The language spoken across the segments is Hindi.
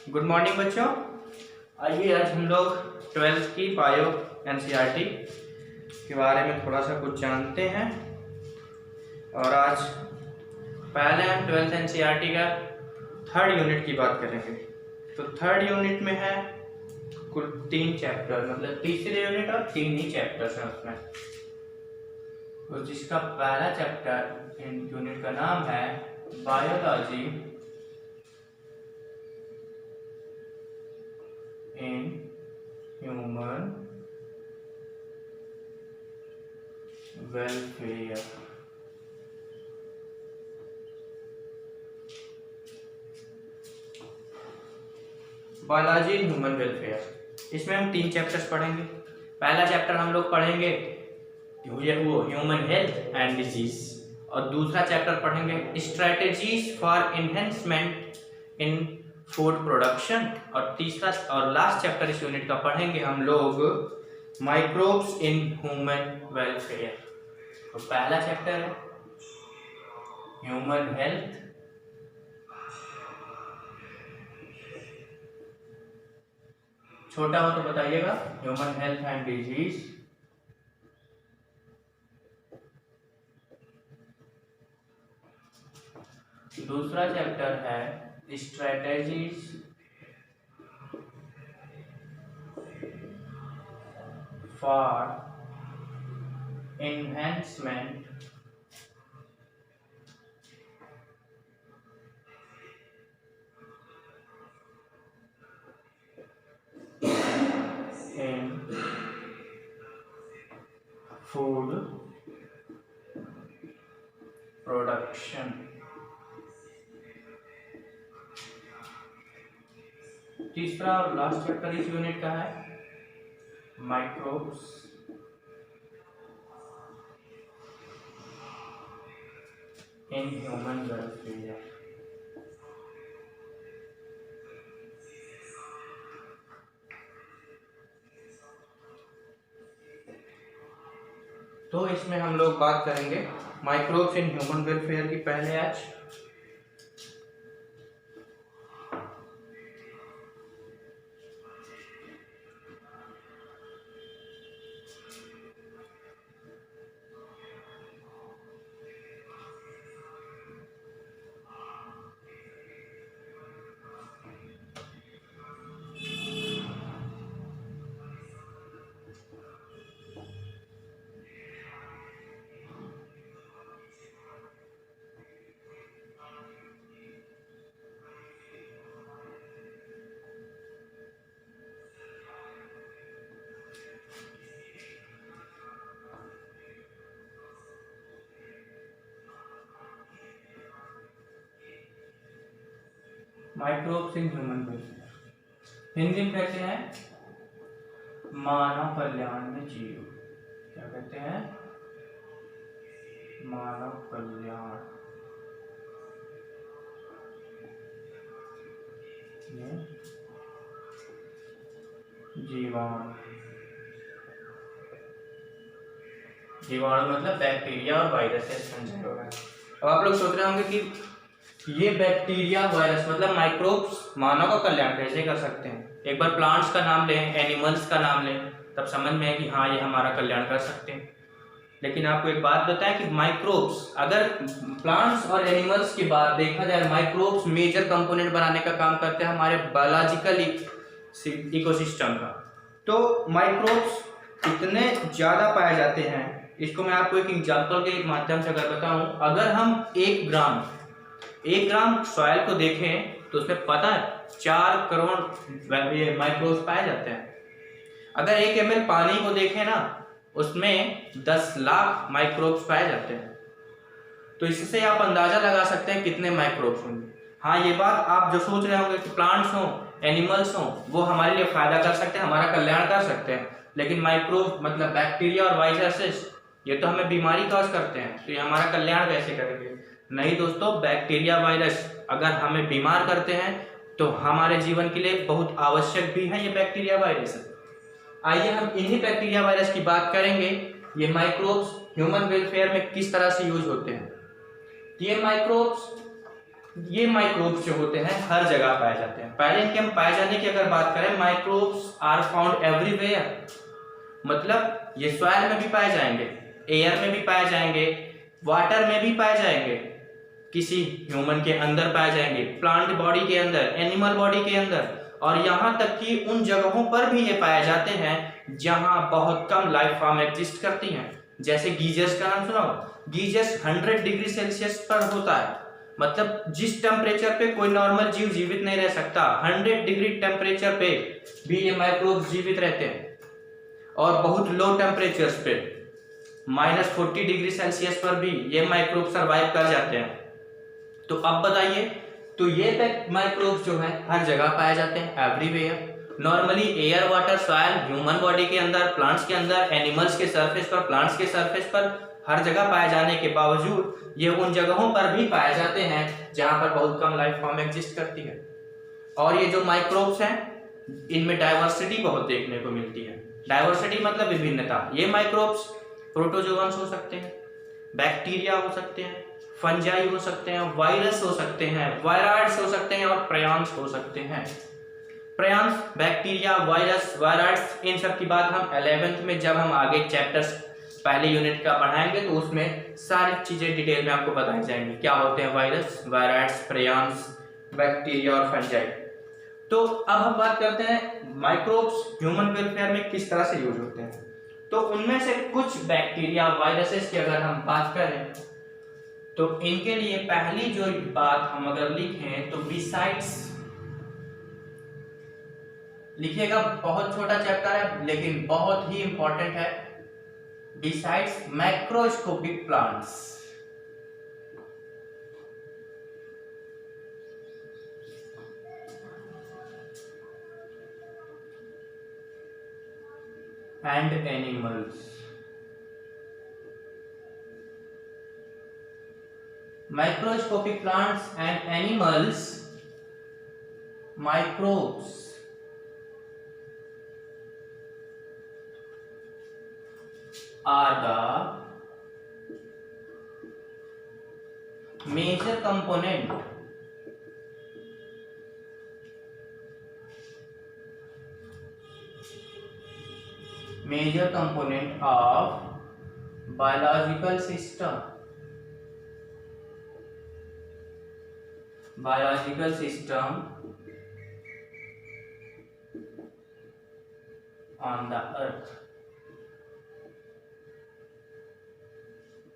गुड मॉर्निंग बच्चों। आइए आज हम लोग 12th की बायो एनसीईआरटी के बारे में थोड़ा सा कुछ जानते हैं। और आज पहले हम 12th एनसीईआरटी का थर्ड यूनिट की बात करेंगे। तो थर्ड यूनिट में है कुल 3 चैप्टर, मतलब तीसरे यूनिट और 3 ही चैप्टर्स हैं उसमें। तो जिसका पहला चैप्टर इन यूनिट का नाम है biology in human welfare. Biology in human welfare, इसमें हम 3 चैप्टर्स पढ़ेंगे। पहला चैप्टर हम लोग पढ़ेंगे वो ह्यूमन हेल्थ एंड डिजीज, और दूसरा चैप्टर पढ़ेंगे strategies for enhancement in food production, और तीसरा और लास्ट चैप्टर इस यूनिट का पढ़ेंगे हम लोग माइक्रोब्स इन ह्यूमन वेलफेयर। तो पहला चैप्टर है ह्यूमन हेल्थ, छोटा हो तो बताइएगा, ह्यूमन हेल्थ एंड डिजीज। दूसरा चैप्टर है strategies for enhancement in food production. तीसरा और लास्ट चैप्टर इस यूनिट का है माइक्रोब्स इन ह्यूमन वेलफेयर। तो इसमें हम लोग बात करेंगे माइक्रोब्स इन ह्यूमन वेलफेयर की पहले आज। Microbes in human welfare Hindi में कहते हैं मानव कल्याण में जीव। क्या कहते हैं? मानव कल्याण में जीवाणु। जीवाणु मतलब बैक्टीरिया और वायरस से समझा होगा। अब आप लोग सोच रहे होंगे कि ये बैक्टीरिया वायरस मतलब माइक्रोब्स मानव का कल्याण कैसे कर सकते हैं। एक बार प्लांट्स का नाम लें, एनिमल्स का नाम लें, तब समझ में है कि हाँ ये हमारा कल्याण कर सकते हैं। लेकिन आपको एक बात बताएं कि माइक्रोब्स, अगर प्लांट्स और एनिमल्स की बात देखा जाए, माइक्रोब्स मेजर कंपोनेंट बनाने का काम करते हैं हमारे बायोलॉजिकल इकोसिस्टम का। तो माइक्रोब्स इतने ज़्यादा पाए जाते हैं, इसको मैं आपको एक एग्जाम्पल के माध्यम से अगर बताऊं, अगर हम 1 ग्राम सॉइल को देखें तो उसमें पता है 4 करोड़ ये माइक्रोब्स पाए जाते हैं। अगर 1 ml पानी को देखें ना, उसमें 10 लाख माइक्रोब्स पाए जाते हैं। तो इससे आप अंदाजा लगा सकते हैं कितने माइक्रोब्स होंगे। हाँ, ये बात आप जो सोच रहे होंगे कि प्लांट्स हों, एनिमल्स हों, वो हमारे लिए फायदा कर सकते हैं, हमारा कल्याण कर सकते हैं, लेकिन माइक्रोब मतलब बैक्टीरिया और वायरसेस ये तो हमें बीमारी कॉज करते हैं, तो ये हमारा कल्याण कैसे करेंगे? नहीं दोस्तों, बैक्टीरिया वायरस अगर हमें बीमार करते हैं तो हमारे जीवन के लिए बहुत आवश्यक भी है ये बैक्टीरिया वायरस। आइए हम इन्हीं बैक्टीरिया वायरस की बात करेंगे, ये माइक्रोब्स ह्यूमन वेलफेयर में किस तरह से यूज होते हैं। ये माइक्रोब्स ये माइक्रोब्स जो होते हैं हर जगह पाए जाते हैं। पहले इनके हम पाए जाने की अगर बात करें, माइक्रोब्स आर फाउंड एवरीवेयर, मतलब ये सॉइल में भी पाए जाएंगे, एयर में भी पाए जाएंगे, वाटर में भी पाए जाएंगे, किसी ह्यूमन के अंदर पाए जाएंगे, प्लांट बॉडी के अंदर, एनिमल बॉडी के अंदर, और यहाँ तक कि उन जगहों पर भी ये पाए जाते हैं जहाँ बहुत कम लाइफ फॉर्म एग्जिस्ट करती हैं। जैसे गीजर्स का नाम सुना हो? गीजर्स 100 डिग्री सेल्सियस पर होता है, मतलब जिस टेम्परेचर पे कोई नॉर्मल जीव जीवित नहीं रह सकता, 100 डिग्री टेम्परेचर पे भी ये माइक्रोब्स जीवित रहते हैं। और बहुत लो टेम्परेचर्स पे -40 डिग्री सेल्सियस पर भी ये माइक्रोब सर्वाइव कर जाते हैं। तो अब बताइए, तो ये माइक्रोब्स जो है हर जगह पाए जाते हैं, everywhere. Normally air, water, soil, human body के अंदर, प्लांट्स के अंदर, एनिमल्स के सरफेस पर, प्लांट्स के सरफेस पर हर जगह पाए जाने के बावजूद ये उन जगहों पर भी पाए जाते हैं जहां पर बहुत कम लाइफ फॉर्म एग्जिस्ट करती है। और ये जो माइक्रोब्स हैं इनमें डाइवर्सिटी बहुत देखने को मिलती है। डाइवर्सिटी मतलब विभिन्नता। ये माइक्रोब्स प्रोटोजोअन्स हो सकते हैं, बैक्टीरिया हो सकते हैं, फंजाई हो सकते हैं, वायरस हो सकते हैं, वायराइड्स हो सकते हैं, और प्रयांस हो सकते हैं। प्रयांस, बैक्टीरिया, वायरस, वायराइड्स, इन सब की बात हम 11th में जब हम आगे चैप्टर्स पहले यूनिट का पढ़ाएंगे तो उसमें सारी चीजें डिटेल में आपको बताई जाएंगी, क्या होते हैं वायरस, वायराइड्स, प्रयांस, बैक्टीरिया और फंजाई। तो अब हम बात करते हैं माइक्रोब्स ह्यूमन वेलफेयर में किस तरह से यूज होते हैं। तो उनमें से कुछ बैक्टीरिया, वायरसेस की अगर हम बात करें तो इनके लिए पहली जो बात हम अगर लिखें तो बिसाइड्स लिखिएगा, बहुत छोटा चैप्टर है लेकिन बहुत ही इंपॉर्टेंट है। Besides macroscopic plants, and animals, microscopic plants and animals, microbes are the major component of biological system on the earth।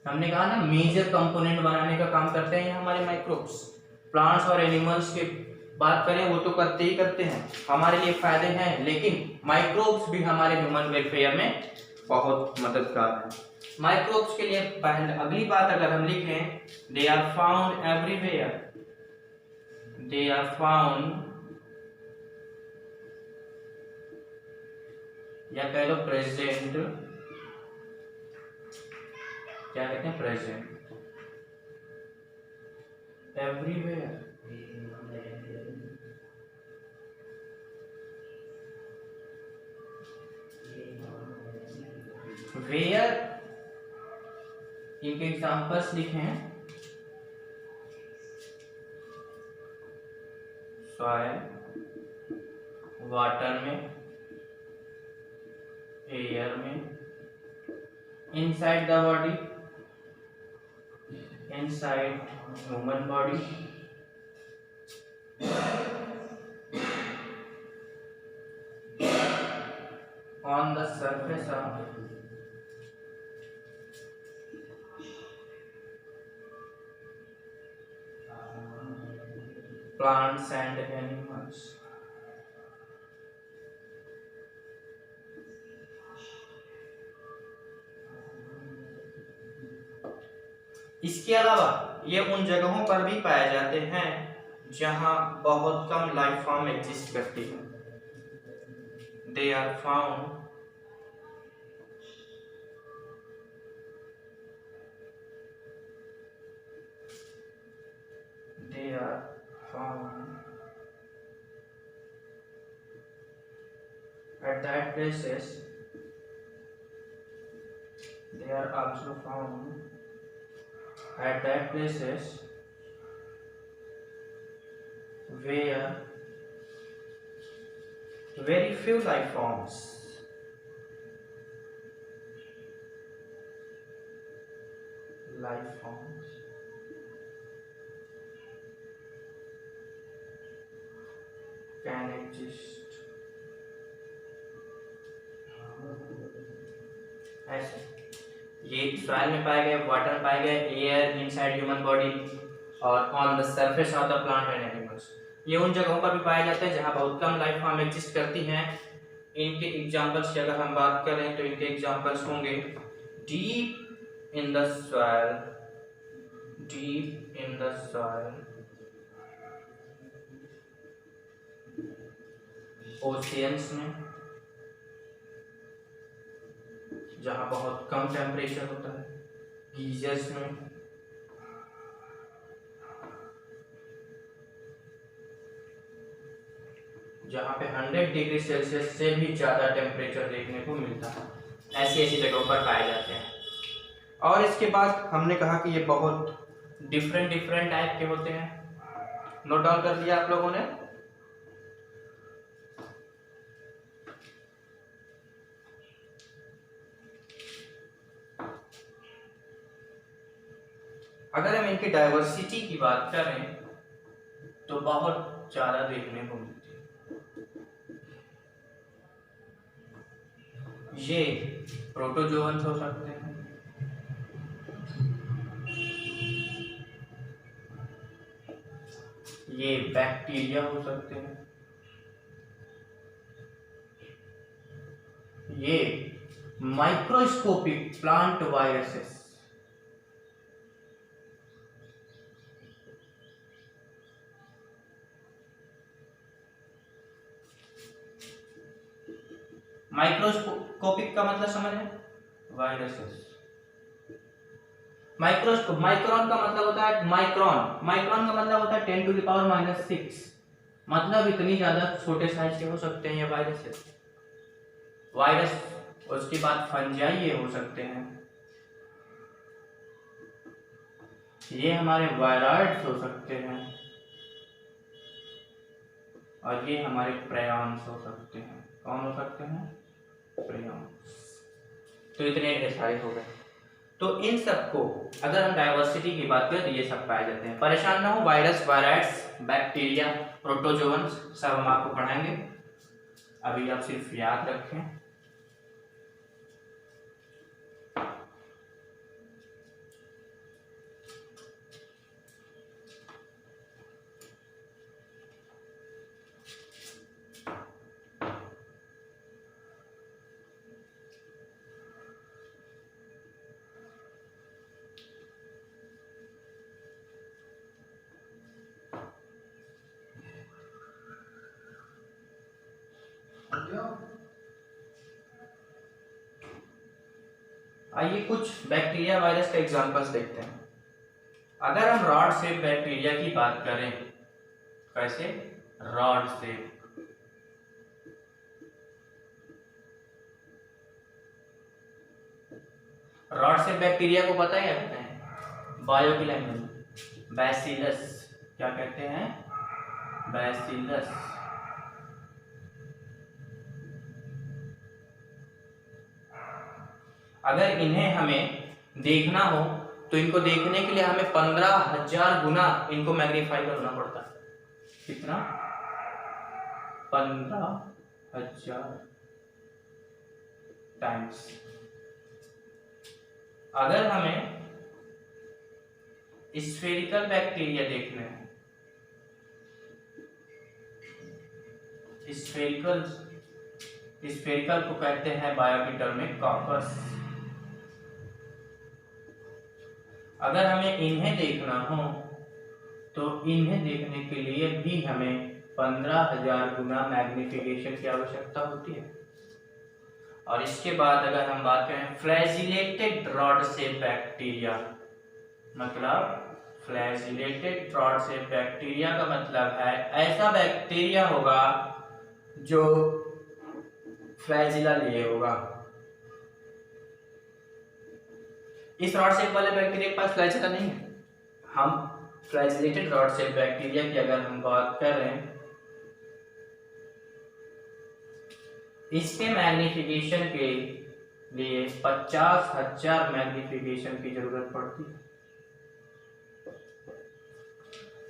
हमने कहा ना मेजर कंपोनेंट बनाने का काम करते हैं ये हमारे माइक्रोब्स। प्लांट्स और एनिमल्स की बात करें वो तो करते ही करते हैं, हमारे लिए फायदे हैं, लेकिन माइक्रोब्स भी हमारे ह्यूमन वेलफेयर में बहुत मददगार है। माइक्रोब्स के लिए पहले अगली बात अगर हम लिखें, they are found everywhere, they are found या कह लो प्रेजेंट, क्या कहते हैं प्रेजेंट एवरीवेयर। वेयर इनके एग्जांपल्स लिखे हैं, सॉइल, वाटर में, एयर में, inside the body, inside human body, on the surface of plants and animals। इसके अलावा ये उन जगहों पर भी पाए जाते हैं जहां बहुत कम लाइफ फॉर्म एग्जिस्ट करती है। They are found at that places, they are also found at that places where very few life forms can exist। ऐसे ये सॉइल में पाए गए, वाटर में पाए गए, एयर इनसाइड ह्यूमन बॉडी और on the surface of the plant and animals, ये उन जगहों पर भी पाए जाते हैं जहां बहुत कम लाइफ फॉर्म एग्जिस्ट करती हैं। इनके एग्जांपल्स की अगर हम बात करें तो इनके एग्जांपल्स होंगे deep in the soil, deep in the soil, oceans में जहां बहुत कम टेम्परेचर होता है, गीजर्स में, जहां पे 100 डिग्री सेल्सियस से भी ज़्यादा टेम्परेचर देखने को मिलता है, ऐसी ऐसी जगहों पर पाए जाते हैं। और इसके बाद हमने कहा कि ये बहुत डिफरेंट डिफरेंट टाइप के होते हैं, नोट डाउन कर दिया आप लोगों ने। अगर हम इनकी डाइवर्सिटी की बात करें तो बहुत ज़्यादा देखने को मिलती है। ये प्रोटोजोअन्स हो सकते हैं, ये बैक्टीरिया हो सकते हैं, ये माइक्रोस्कोपिक प्लांट वायरसेस, माइक्रोस्कोपिक का मतलब समझ है, वायरसेस। माइक्रोस्कोप, माइक्रोन का मतलब होता है माइक्रोन, माइक्रोन का मतलब होता है 10 to the power -6, मतलब इतनी ज्यादा छोटे साइज के हो सकते हैं ये वायरसेस। वायरस, उसके बाद फंजाई ये हो सकते हैं, ये हमारे वायरॉइड्स हो सकते हैं, और ये हमारे प्रेयॉन्स हो सकते हैं। कौन हो सकते हैं? प्रेयॉन्स। तो इतने सारे हो गए। तो इन सबको अगर हम डाइवर्सिटी की बात करें तो ये सब पाए जाते हैं। परेशान ना हो, वायरस, वायराइड्स, बैक्टीरिया, प्रोटोजोअन्स सब हम आपको पढ़ाएंगे, अभी आप सिर्फ याद रखें। आइए कुछ बैक्टीरिया वायरस के एग्जांपल्स देखते हैं। अगर हम रॉड शेप बैक्टीरिया की बात करें, कैसे? Rod shape, rod shape bacteria को पता है क्या कहते हैं? बायो की लैंग्वेज में बैसिलस। क्या कहते हैं? बैसिलस। अगर इन्हें हमें देखना हो तो इनको देखने के लिए हमें 15,000 गुना इनको मैग्नीफाई करना पड़ता है। कितना? 15,000 टाइम्स। अगर हमें स्फेरिकल बैक्टीरिया देखना है, स्फेरिकल को कहते हैं बायो की टर्म में कॉकस। अगर हमें इन्हें देखना हो तो इन्हें देखने के लिए भी हमें 15,000 गुना मैग्निफिकेशन की आवश्यकता होती है। और इसके बाद अगर हम बात करें फ्लैजिलेटेड रॉड शेप बैक्टीरिया, मतलब फ्लैजिलेटेड रॉड शेप बैक्टीरिया का मतलब है ऐसा बैक्टीरिया होगा जो फ्लैजिला लिए होगा। इस रॉड शेप वाले बैक्टीरिया के पास फ्लैजिला नहीं है। हम फ्लैजिलेटेड रॉड सेल बैक्टीरिया की अगर हम बात करें, इसके मैग्निफिकेशन के लिए 50,000 मैग्निफिकेशन की जरूरत पड़ती है।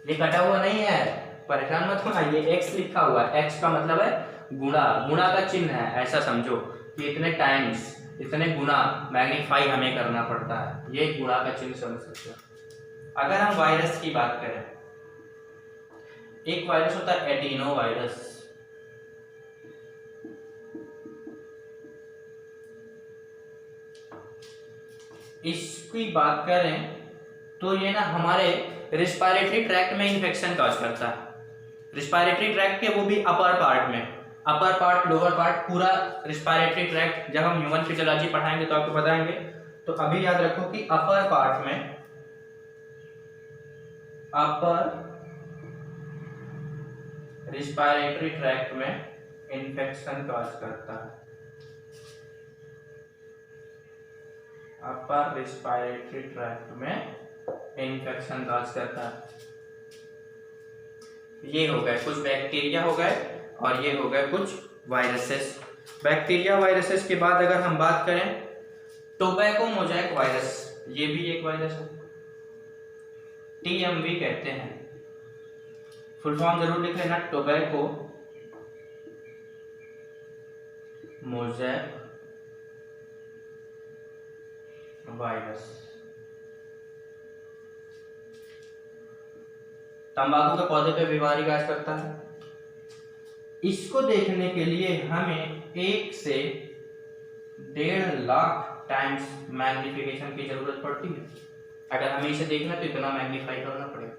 ये कटा हुआ नहीं है, परेशान मत होना, ये x लिखा हुआ है। x का मतलब है गुणा, गुणा का चिन्ह है, ऐसा समझो कि इतने टाइम्स, इतने गुना मैग्नीफाई हमें करना पड़ता है, ये गुणा का चिन्ह समझ सकते हो। अगर हम वायरस की बात करें, एक वायरस होता है एडिनो वायरस, इसकी बात करें तो ये ना हमारे रिस्पायरेटरी ट्रैक्ट में इन्फेक्शन कॉज करता है। रिस्पायरेटरी ट्रैक्ट के वो भी अपर पार्ट में, अपर पार्ट, लोअर पार्ट, पूरा रिस्पायरेटरी ट्रैक्ट। जब हम ह्यूमन फिजियोलॉजी पढ़ाएंगे तो आपको बताएंगे। तो अभी याद रखो कि अपर पार्ट में, अपर रिस्पायरेटरी ट्रैक्ट में इन्फेक्शन कॉज करता है, अपर रिस्पायरेटरी ट्रैक्ट में इन्फेक्शन कॉज करता है। ये हो गए कुछ बैक्टीरिया हो गए और ये हो गए कुछ वायरसेस। बैक्टीरिया वायरसेस के बाद अगर हम बात करें टोबैको मोज़ेक वायरस, ये भी एक वायरस है, TMV कहते हैं। फुल फॉर्म जरूर लिख लेना, टोबैको मोज़ेक वायरस। तंबाकू के पौधे पे बीमारी काज करता है। इसको देखने के लिए हमें 1 से 1.5 लाख टाइम्स मैग्निफिकेशन की जरूरत पड़ती है। अगर हमें इसे देखना है तो इतना मैग्नीफाई करना पड़ेगा।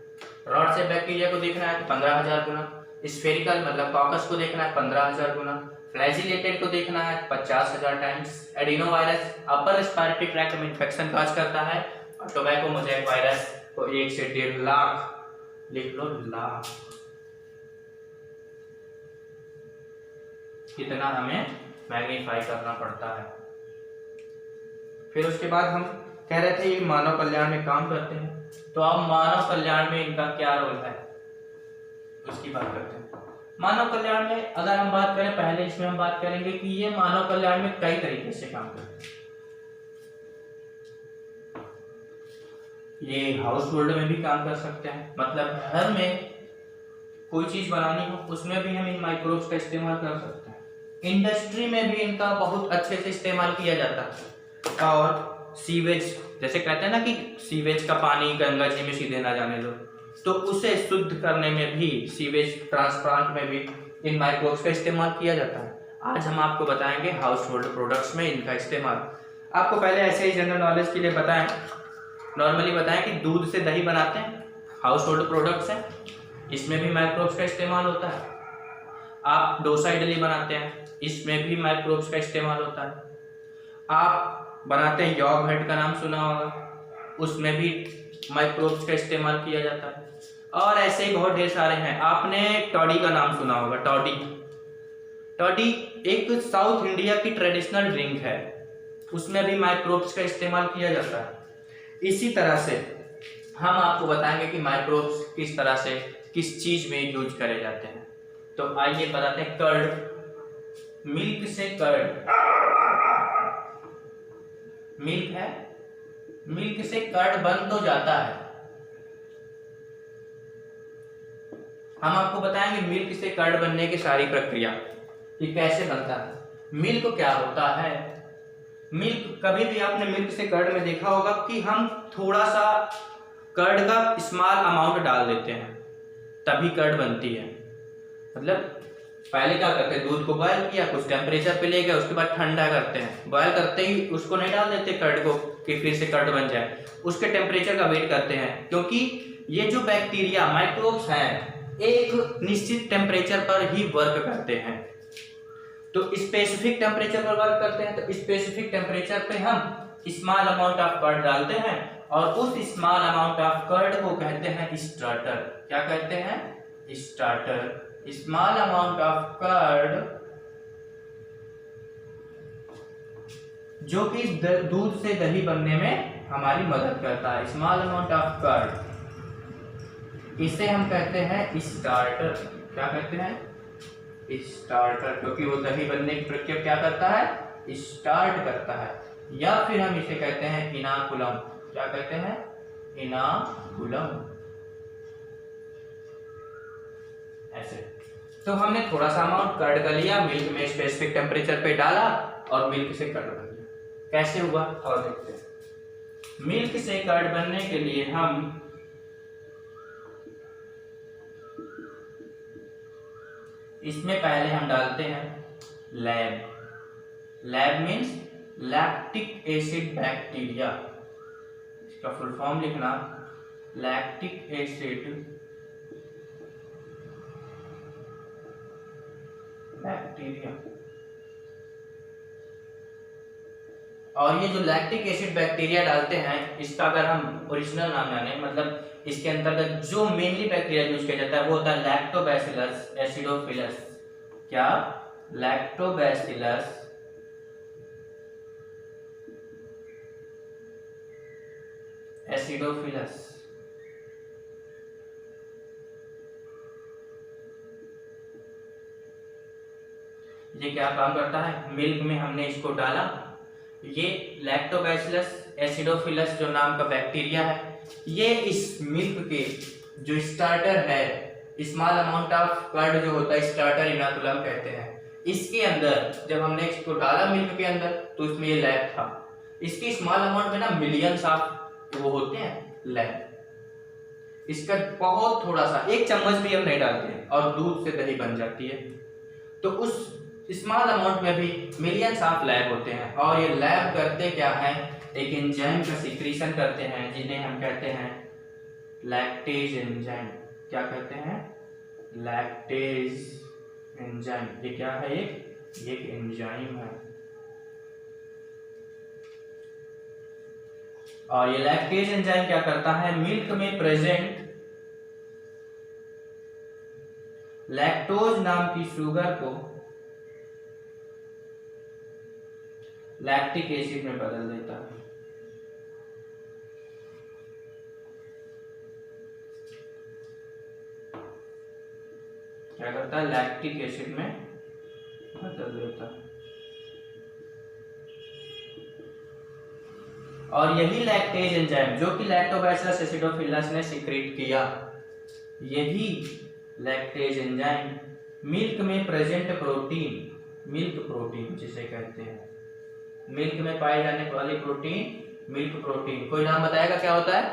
रॉड से बैक्टीरिया को देखना है तो 15,000 गुना, स्फेरिकल मतलब कॉकस को देखना है 15,000 गुना, फ्लैजिलेटेड को देखना है 50,000 times. Adeno virus upper respiratory tract में इन्फेक्शन काज करता है, और टोबैको मोज़ेक वायरस को 1 से 1.5 लाख, लिख लो लाख, कितना हमें मैग्नीफाई करना पड़ता है। फिर उसके बाद हम कह रहे थे ये मानव कल्याण में काम करते हैं, तो अब मानव कल्याण में इनका क्या रोल है उसकी बात करते हैं। मानव कल्याण में अगर हम बात करें, पहले इसमें हम बात करेंगे कि ये मानव कल्याण में कई तरीके से काम करते हैं। ये हाउस होल्ड में भी काम कर सकते हैं, मतलब घर में कोई चीज बनानी हो उसमें भी हम इन माइक्रोब्स का इस्तेमाल कर सकते हैं। इंडस्ट्री में भी इनका बहुत अच्छे से इस्तेमाल किया जाता है। और सीवेज, जैसे कहते हैं ना कि सीवेज का पानी गंगा जी में सीधे ना जाने दो, तो उसे शुद्ध करने में भी, सीवेज ट्रांसप्लांट में भी इन माइक्रोब्स का इस्तेमाल किया जाता है। आज हम आपको बताएंगे हाउस होल्ड प्रोडक्ट्स में इनका इस्तेमाल। आपको पहले ऐसे ही जनरल नॉलेज के लिए बताएं, नॉर्मली बताएं कि दूध से दही बनाते हैं, हाउस होल्ड प्रोडक्ट्स हैं, इसमें भी माइक्रोब्स का इस्तेमाल होता है। आप डोसा इडली बनाते हैं, इसमें भी माइक्रोब्स का इस्तेमाल होता है। आप बनाते हैं योगर्ट का नाम सुना होगा, उसमें भी माइक्रोब्स का इस्तेमाल किया जाता है। और ऐसे ही बहुत ढेर सारे हैं। आपने टॉडी का नाम सुना होगा, टॉडी। टॉडी एक साउथ इंडिया की ट्रेडिशनल ड्रिंक है, उसमें भी माइक्रोब्स का इस्तेमाल किया जाता है। इसी तरह से हम आपको बताएंगे कि माइक्रोब्स किस तरह से किस चीज में यूज करे जाते हैं। तो आइए बताते हैं। कर्ड, मिल्क से कर्ड, मिल्क है, मिल्क से कर्ड बन तो जाता है। हम आपको बताएंगे मिल्क से कर्ड बनने की सारी प्रक्रिया कि कैसे बनता है, मिल्क क्या होता है। मिल्क, कभी भी आपने मिल्क से कर्ड में देखा होगा कि हम थोड़ा सा कर्ड का स्मॉल अमाउंट डाल देते हैं तभी कर्ड बनती है। मतलब पहले क्या करते हैं, दूध को बॉयल किया, कुछ टेम्परेचर पे ले गए, उसके बाद ठंडा करते हैं। बॉयल करते ही उसको नहीं डाल देते कर्ड को कि फिर से कर्ड बन जाए, उसके टेम्परेचर का वेट करते हैं, क्योंकि ये जो बैक्टीरिया माइक्रोब्स हैं एक निश्चित टेम्परेचर पर ही वर्क करते हैं। तो स्पेसिफिक टेम्परेचर पर वर्क करते हैं, तो स्पेसिफिक टेम्परेचर पे हम स्मॉल अमाउंट ऑफ कर्ड डालते हैं और उस स्मॉल अमाउंट ऑफ कर्ड को कहते हैं स्टार्टर। क्या कहते हैं? Starter. Small amount of curd जो कि दूध से दही बनने में हमारी मदद करता है। स्मॉल अमाउंट ऑफ कर्ड इसे हम कहते हैं स्टार्टर। क्या कहते हैं? स्टार्टर, क्योंकि वो दही बनने की प्रक्रिया क्या करता है? स्टार्ट करता है। या फिर हम इसे कहते हैं इनाकुलम। क्या कहते हैं? इनाकुलम। ऐसे। तो हमने थोड़ा सा अमाउंट कर्ड का लिया, मिल्क में स्पेसिफिक टेम्परेचर पे डाला और मिल्क से कर्ड बन गया। कैसे हुआ और देखते हैं। मिल्क से कर्ड बनने के लिए हम इसमें पहले हम डालते हैं lab. Lab means lactic acid bacteria. इसका फुल फॉर्म लिखना, लैक्टिक एसिड बैक्टीरिया। और ये जो लैक्टिक एसिड बैक्टीरिया डालते हैं, इसका अगर हम ओरिजिनल नाम जाने, मतलब इसके अंतर्गत जो मेनली बैक्टीरिया यूज किया जाता है वो होता है लैक्टोबैसिलस एसिडोफिलस। क्या? Lactobacillus acidophilus. ये क्या काम करता है? मिल्क में हमने इसको डाला, ये लैक्टोबैसिलस एसिडोफिलस जो नाम का बैक्टीरिया है, ये इस मिल्क के जो स्टार्टर है, स्मॉल अमाउंट ऑफ कर्ड जो होता है स्टार्टर इनाकुलम कहते हैं, इसके अंदर जब हमने इसको डाला मिल्क के अंदर तो इसमें ये लैब था। इसकी स्मॉल अमाउंट में ना मिलियंस ऑफ वो होते हैं लैब। इसका बहुत थोड़ा सा, एक चम्मच भी हम नहीं डालते हैं और दूध से दही बन जाती है। तो उस स्मॉल अमाउंट में भी मिलियंस ऑफ लैब होते हैं। और ये लैब करते क्या है? एक एंजाइम का सिक्रीशन करते हैं जिन्हें हम कहते हैं लैक्टेज एंजाइम। क्या कहते हैं? Lactase enzyme. ये क्या है? एक एंजाइम है। और ये लैक्टेज एंजाइम क्या करता है? मिल्क में प्रेजेंट लैक्टोज नाम की शुगर को लैक्टिक एसिड में बदल देता है। क्या करता है? लैक्टिक एसिड में बदल देता है। और यही लैक्टेज एंजाइम जो कि लैक्टोबैसिलस एसिडोफिलस ने सीक्रेट किया, यही लैक्टेज एंजाइम मिल्क में प्रेजेंट प्रोटीन, मिल्क प्रोटीन जिसे कहते हैं, मिल्क में पाए जाने वाली प्रोटीन मिल्क प्रोटीन। कोई नाम बताएगा क्या होता है?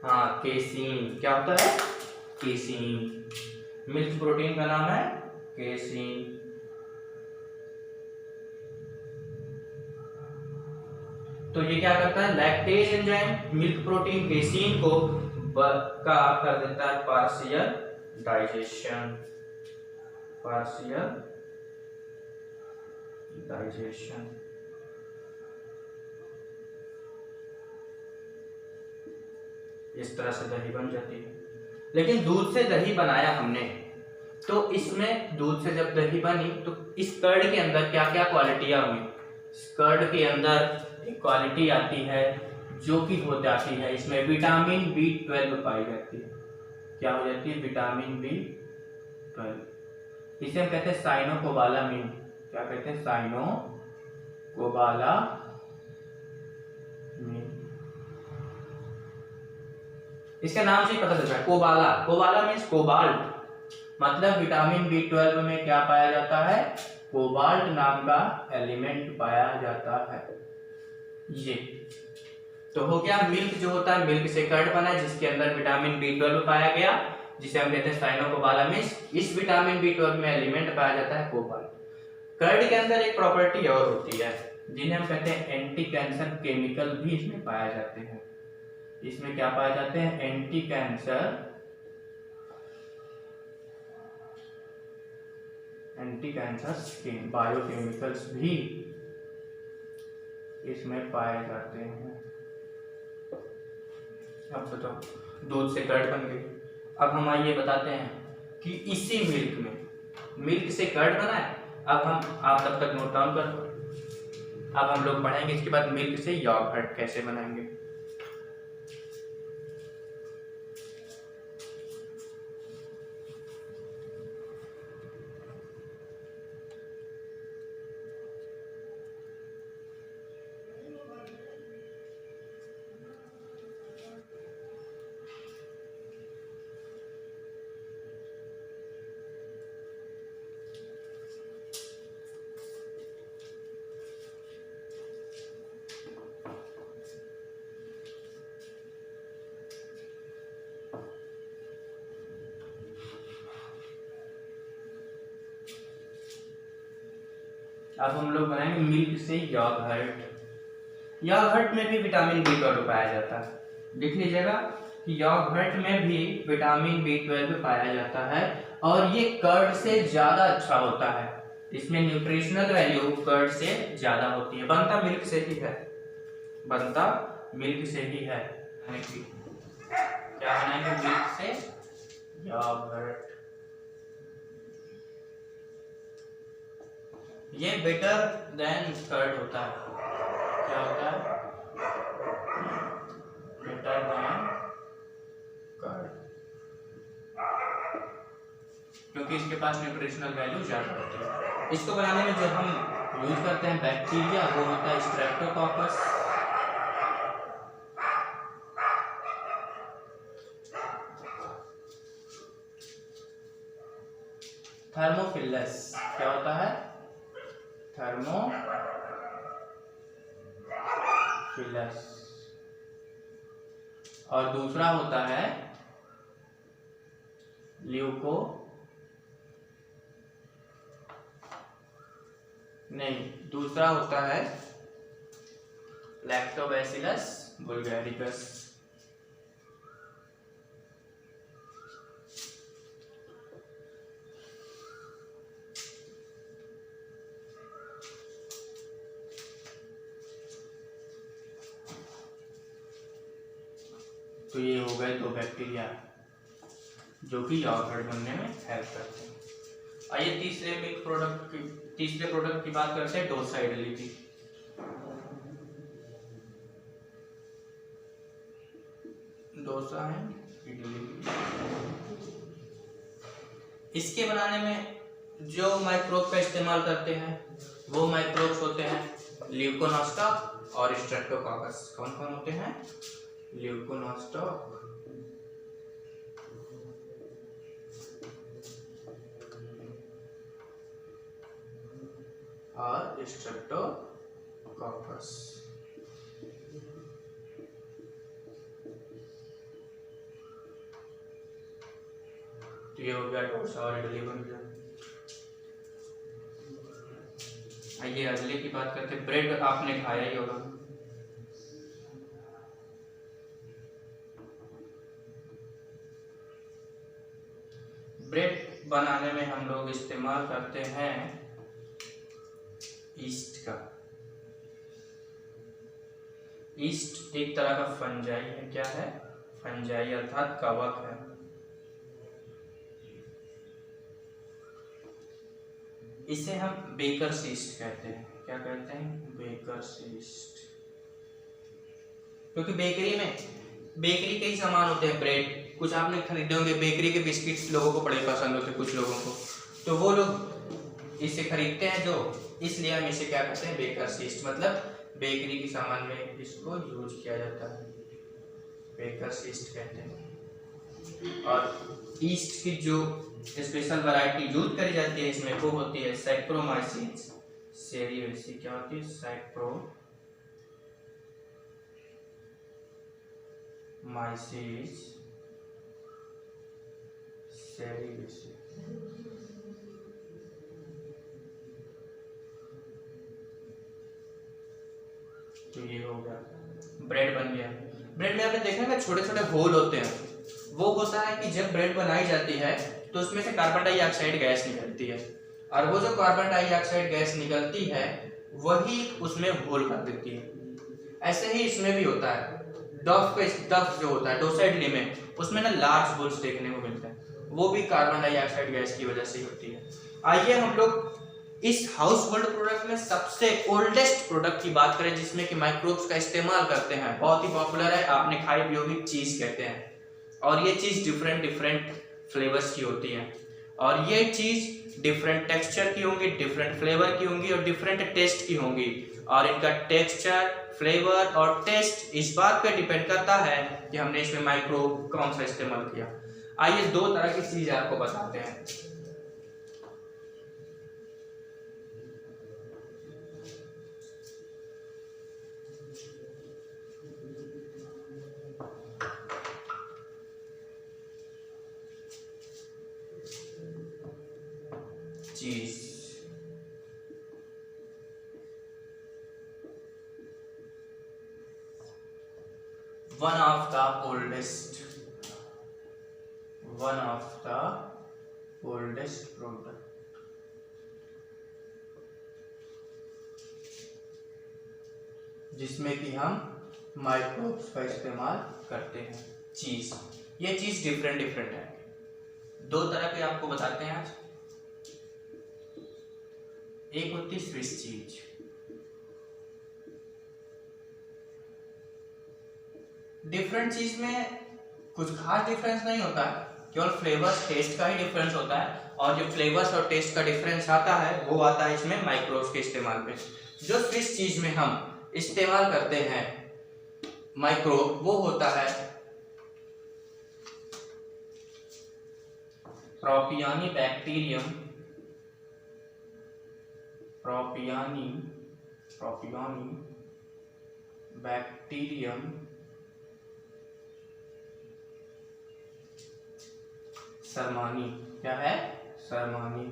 हाँ, केसीन। क्या होता है? केसीन। मिल्क प्रोटीन का नाम है केसीन। तो ये क्या करता है? Lactase enzyme milk protein casein को का कर देता है पार्शियल डाइजेशन। Partial digestion. इस तरह से दही बन जाती है। लेकिन दूध से दही बनाया हमने, तो इसमें दूध से जब दही बनी तो इस कर्ड के अंदर क्या क्या क्वालिटियां हुई? इस कर्ड के अंदर एक क्वालिटी आती है जो कि हो जाती है, इसमें विटामिन B12 पाई जाती है। क्या हो जाती है? Vitamin B12। इसे हम कहते हैं साइनोकोबालामिन। क्या कहते हैं? साइनोकोबालामिन। इसका नाम से ही पता चलता है, कोबाला। कोबाला मीन्स कोबाल्ट, मतलब विटामिन B12 में क्या पाया जाता है? कोबाल्ट नाम का एलिमेंट पाया जाता है। ये तो हो गया मिल्क जो होता है, मिल्क से कर्ड बना है जिसके अंदर विटामिन B12 पाया गया, जिसे हम कहते हैं साइनोकोबालामिन। इस विटामिन B12 में एलिमेंट पाया जाता है कोबाल्ट। कर्ड के अंदर एक प्रॉपर्टी और होती है जिन्हें हम कहते हैं एंटी कैंसर केमिकल भी इसमें पाए जाते हैं। इसमें क्या पाए जाते हैं? एंटी कैंसर बायोकेमिकल्स भी इसमें पाए जाते हैं। अब बताओ, दूध से कर्ड बन गई। अब हम आइए बताते हैं कि इसी मिल्क में, मिल्क से कर्ड बना है। अब आप तब तक नोट डाउन कर लो। अब हम लोग पढ़ेंगे इसके बाद मिल्क से योगर्ट कैसे बनाएंगे। अब हम लोग बनाएंगे मिल्क से योगर्ट। योगर्ट में भी विटामिन B12 पाया जाता है। देख लीजिएगा कि योगर्ट में भी विटामिन B12 पाया जाता है और ये कर्ड से ज्यादा अच्छा होता है। इसमें न्यूट्रिशनल वैल्यू कर्ड से ज्यादा होती है। बनता मिल्क से ही है, बनता मिल्क से ही है। क्या बनाएंगे मिल्क से योगर्ट। ये बेटर देन कर्ड होता है। क्या होता है? बेटर देन कर्ड, क्योंकि इसके पास न्यूट्रिशनल वैल्यू ज्यादा होती है। इसको बनाने में जो हम यूज करते हैं बैक्टीरिया वो होता है स्ट्रेप्टोकोकस। थर्मोफिलस। क्या होता है? थर्मोफिलस। और दूसरा होता है ल्यूको, नहीं, दूसरा होता है लैक्टोबैसिलस बुल्गारिकस। तो ये हो गए दो बैक्टीरिया जो कि योगर्ट बनने में हेल्प करते हैं। आइए तीसरे प्रोडक्ट की बात करते हैं, डोसा इडली की। डोसा है इडली। इसके बनाने में जो माइक्रोब का इस्तेमाल करते हैं वो माइक्रोब्स होते हैं ल्यूकोनोस्टा और स्ट्रेप्टोकोकस। कौन कौन होते हैं? ल्यूकोनोस्टा और स्ट्रेप्टोकोकस। तो ये हो गया डोसा और इडली बन गया। आइए अगले की बात करते हैं। ब्रेड आपने खाया ही होगा। ब्रेड बनाने में हम लोग इस्तेमाल करते हैं ईस्ट का। ईस्ट एक तरह का फंजाई है। क्या है? फंजाई अर्थात कवक है। इसे हम बेकर्स ईस्ट कहते हैं। क्या कहते हैं? Bakers east. क्योंकि बेकरी के ही सामान होते हैं। ब्रेड कुछ आपने खरीदे होंगे, बेकरी के बिस्किट्स लोगों को बड़े पसंद होते हैं कुछ लोगों को, तो वो लोग इसे खरीदते हैं जो, इसलिए हम इसे क्या कहते हैं? Bakers east. मतलब बेकरी के सामान में इसको यूज किया जाता है, बेकर्स ईस्ट कहते हैं। और ईस्ट की जो स्पेशल वैरायटी यूज करी जाती है इसमें वो होती है सैक्रोमाइसीस सेरियोसी। क्या होती है? सैक्रोमाइसीस सेरियोसी। तो ये हो गया, ब्रेड बन गया। ब्रेड में आपने देखा ना छोटे छोटे होल होते हैं। वो होता है कि जब ब्रेड बनाई जाती है तो उसमें से कार्बन डाइऑक्साइड गैस निकलती है, और वो जो कार्बन डाइऑक्साइड गैस निकलती है वही उसमें होल कर देती है। ऐसे ही इसमें भी होता है। डफ जो होता है डोसा इडली में, उसमें ना लार्ज होल्स देखने को मिलते हैं, वो भी कार्बन डाइऑक्साइड गैस की वजह से ही होती है। आइए हम लोग इस हाउस होल्ड प्रोडक्ट में सबसे ओल्डेस्ट प्रोडक्ट की बात करें जिसमें कि माइक्रोब्स का इस्तेमाल करते हैं, बहुत ही पॉपुलर है, आपने खाई भी होगी, चीज कहते हैं। और ये चीज डिफरेंट फ्लेवर्स की होती है, और ये चीज डिफरेंट टेक्सचर की होंगी, डिफरेंट फ्लेवर की होंगी और डिफरेंट टेस्ट की होंगी। और इनका टेक्सचर, फ्लेवर और टेस्ट इस बात पे डिपेंड करता है कि हमने इसमें माइक्रोब कौन सा इस्तेमाल किया। आइए दो तरह की चीज आपको बताते हैं। चीज one of the oldest product, जिसमें कि हम माइक्रोब्स का इस्तेमाल करते हैं। चीज, ये चीज डिफरेंट डिफरेंट है, दो तरह के आपको बताते हैं आज। एक होती स्विस चीज, डिफरेंट चीज में कुछ खास डिफरेंस नहीं होता है, केवल फ्लेवर्स टेस्ट का ही डिफरेंस होता है, और जो फ्लेवर्स और टेस्ट का डिफरेंस आता है वो आता है इसमें माइक्रोब्स के इस्तेमाल पे। जो स्विस चीज में हम इस्तेमाल करते हैं माइक्रोब, वो होता है प्रोपियोनी बैक्टीरियम, प्रोपियोनी बैक्टीरियम सरमानी। क्या है? सरमानी।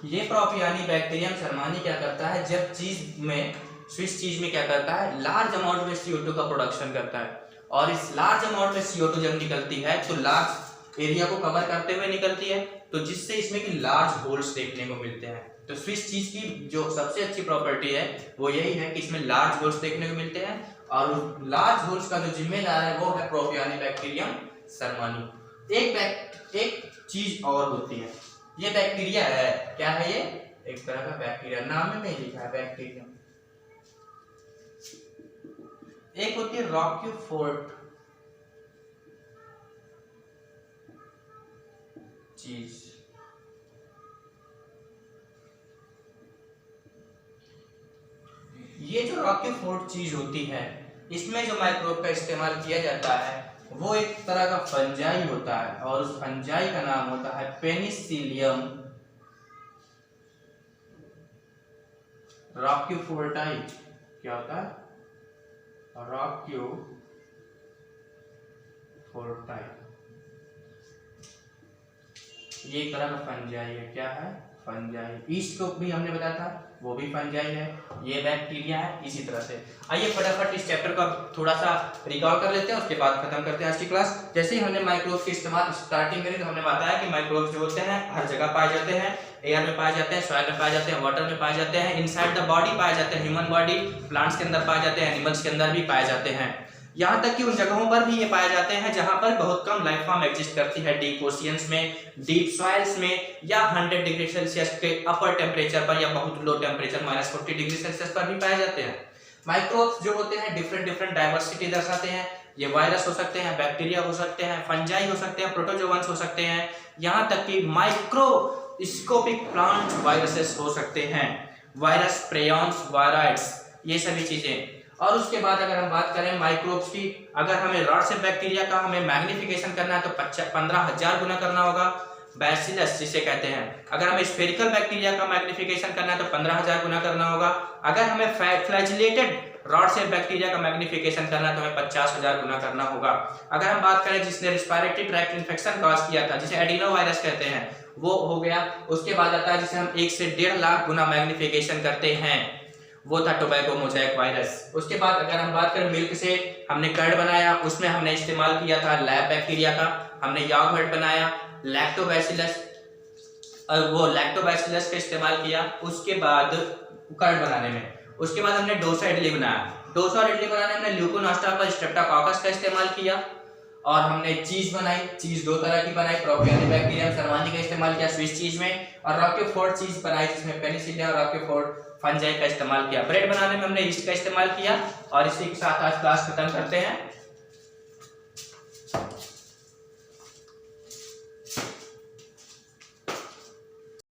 ये प्रोपियोनी बैक्टीरियम सरमानी क्या करता है, जब चीज में, स्विस चीज में क्या करता है, लार्ज अमाउंट में CO2 का प्रोडक्शन करता है, और इस लार्ज अमाउंट में CO2 जब निकलती है तो लार्ज एरिया को कवर करते हुए निकलती है, तो जिससे इसमें कि लार्ज होल्स देखने को मिलते हैं। तो स्विस चीज की जो सबसे अच्छी प्रॉपर्टी है वो यही है कि इसमें लार्ज होल्स देखने को मिलते हैं, और उस लार्ज होल्स का जो जिम्मेदार है वो है प्रोपियोनी बैक्टीरियम सरमानी। एक चीज और होती है, ये बैक्टीरिया है, क्या है ये? एक तरह का बैक्टीरिया, नाम में लिखा है बैक्टीरियम। एक होती है रॉक्यूफोर्ट चीज, ये जो रॉक्यूफोर्ट चीज होती है, इसमें जो माइक्रोब का इस्तेमाल किया जाता है वो एक तरह का फंजाई होता है, और उस फंजाई का नाम होता है पेनिसिलियम रॉक्यूफोर्टाई। क्या होता है? रॉक्यूफोर्टाई। ये एक तरह का फंजाई है। क्या है? फंजाई। ईस्ट को भी हमने बताया था, वो भी फंजाई है, ये बैक्टीरिया है। इसी तरह से आइए फटाफट इस चैप्टर का थोड़ा सा रिकॉल कर लेते हैं, उसके बाद खत्म करते हैं आज की क्लास। जैसे ही हमने माइक्रोब्स के इस्तेमाल स्टार्टिंग करी तो हमने बताया कि माइक्रोब्स जो होते हैं हर जगह पाए जाते हैं, एयर में पाए जाते हैं, सॉइल में पाए जाते हैं, वाटर में पाए जाते हैं, इनसाइड द बॉडी पाए जाते हैं, ह्यूमन बॉडी, प्लांट्स के अंदर पाए जाते हैं, एनिमल्स के अंदर भी पाए जाते हैं। यहाँ तक कि उन जगहों पर भी ये पाए जाते हैं जहां पर बहुत कम लाइफ फॉर्म एग्जिस्ट करती है, डीप ओशियंस में, डीप सॉइल्स में, या 100 डिग्री सेल्सियस के अपर टेम्परेचर पर, या बहुत लो टेम्परेचर -40 डिग्री सेल्सियस पर भी पाए जाते हैं। माइक्रोब्स जो होते हैं डिफरेंट डाइवर्सिटी दर्शाते हैं। ये वायरस हो सकते हैं, बैक्टीरिया हो सकते हैं, फंजाई हो सकते हैं, प्रोटोजोअन्स हो सकते हैं, यहाँ तक कि माइक्रोस्कोपिक प्लांट वायरसेस हो सकते हैं, वायरस, प्रेयॉन्स, वायराइड्स, ये सभी चीजें। और उसके बाद अगर हम बात करें माइक्रोब्स की, अगर हमें रॉड से बैक्टीरिया का हमें मैग्निफिकेशन करना है तो 15,000 गुना करना होगा। बैसिलस जिसे कहते हैं, अगर हमें स्फेरिकल बैक्टीरिया का मैग्निफिकेशन करना है तो 15,000 गुना करना होगा। अगर हमें फ्लैजिलेटेड रॉड से बैक्टीरिया का मैग्निफिकेशन करना है तो हमें 50,000 गुना करना होगा। अगर हम बात करें जिसने रिस्पायरेटरी ट्रैक्ट इन्फेक्शन कॉज किया था, जिसे एडिनोवायरस कहते हैं, वो हो गया। उसके बाद आता है जिसे हम 1 से 1.5 लाख गुना मैग्निफिकेशन करते हैं, वो था टोबैको मोज़ेक वायरस। उसके बाद अगर हम बात करें मिल्क से हमने कर्ड बनाया, उसमें हमने इस्तेमाल किया था लैब बैक्टीरिया का, हमने योगर्ट बनाया, लैक्टोबैसिलस, और वो लैक्टोबैसिलस का इस्तेमाल किया उसके बाद कर्ड बनाने में। उसके बाद हमने डोसा इडली बनाया, डोसा और इडली बनाने में हमने ल्यूकोनोस्ट्राका स्ट्रेप्टोकोकस का इस्तेमाल किया। और हमने चीज बनाई, चीज दो तरह की बनाई, प्रोपियोनी बैक्टीरियम सरमानी का इस्तेमाल किया स्विस चीज में, और रॉक्यूफोर्ट चीज बनाई जिसमें पेनिसिलियम और रॉक्यूफोर्ट फंजाई का इस्तेमाल किया। ब्रेड बनाने में हमने ईस्ट का इस्तेमाल किया। और इसी के साथ आज क्लास खत्म करते हैं।